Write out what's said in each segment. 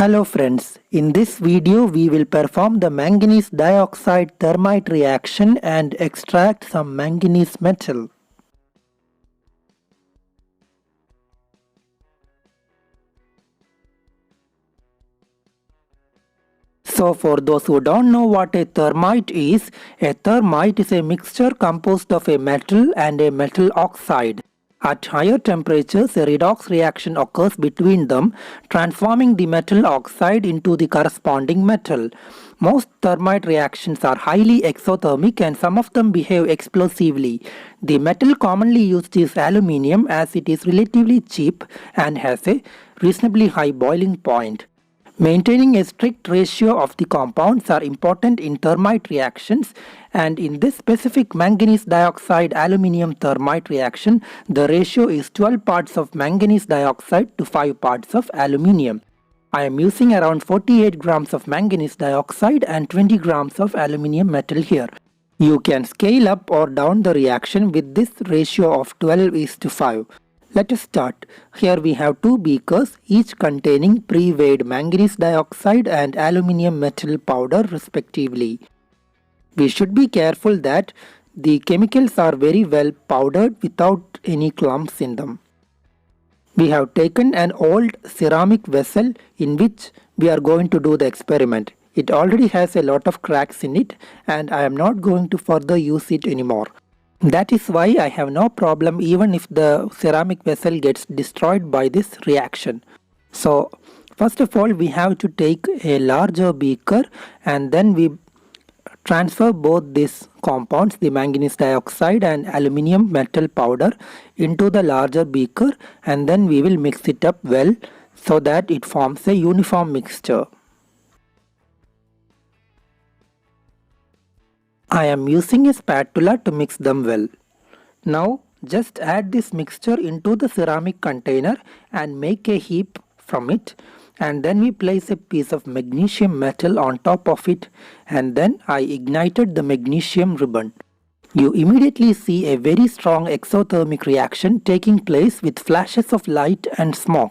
Hello friends, in this video we will perform the manganese dioxide thermite reaction and extract some manganese metal. So for those who don't know what a thermite is a mixture composed of a metal and a metal oxide. At higher temperatures, a redox reaction occurs between them, transforming the metal oxide into the corresponding metal. Most thermite reactions are highly exothermic and some of them behave explosively. The metal commonly used is aluminium as it is relatively cheap and has a reasonably high boiling point. Maintaining a strict ratio of the compounds are important in thermite reactions, and in this specific manganese dioxide aluminium thermite reaction, the ratio is 12 parts of manganese dioxide to 5 parts of aluminium. I am using around 48 grams of manganese dioxide and 20 grams of aluminium metal here. You can scale up or down the reaction with this ratio of 12:5. Let us start. Here we have two beakers, each containing pre-weighed manganese dioxide and aluminium metal powder respectively. We should be careful that the chemicals are very well powdered without any clumps in them. We have taken an old ceramic vessel in which we are going to do the experiment. It already has a lot of cracks in it and I am not going to further use it anymore. That is why I have no problem even if the ceramic vessel gets destroyed by this reaction. So first of all we have to take a larger beaker and then we transfer both these compounds, the manganese dioxide and aluminium metal powder, into the larger beaker, and then we will mix it up well so that it forms a uniform mixture. I am using a spatula to mix them well. Now just add this mixture into the ceramic container and make a heap from it, and then we place a piece of magnesium metal on top of it, and then I ignited the magnesium ribbon. You immediately see a very strong exothermic reaction taking place with flashes of light and smoke.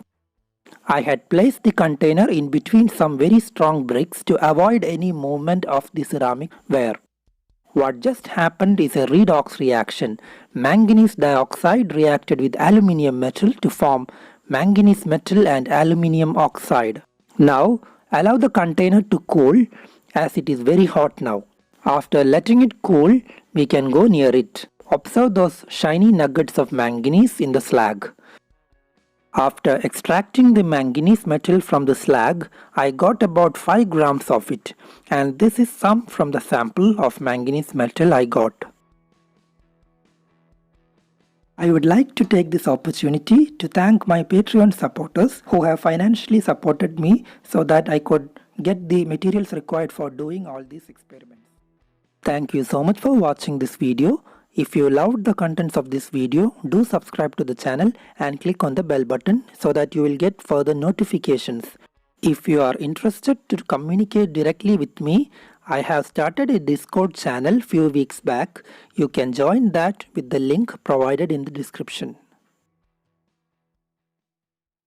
I had placed the container in between some very strong bricks to avoid any movement of the ceramic ware. What just happened is a redox reaction. Manganese dioxide reacted with aluminium metal to form manganese metal and aluminium oxide. Now allow the container to cool as it is very hot now. After letting it cool, we can go near it. Observe those shiny nuggets of manganese in the slag. After extracting the manganese metal from the slag, I got about 5 grams of it, and this is some from the sample of manganese metal I got. I would like to take this opportunity to thank my Patreon supporters who have financially supported me so that I could get the materials required for doing all these experiments. Thank you so much for watching this video. If you loved the contents of this video, do subscribe to the channel and click on the bell button so that you will get further notifications. If you are interested to communicate directly with me, I have started a Discord channel few weeks back. You can join that with the link provided in the description.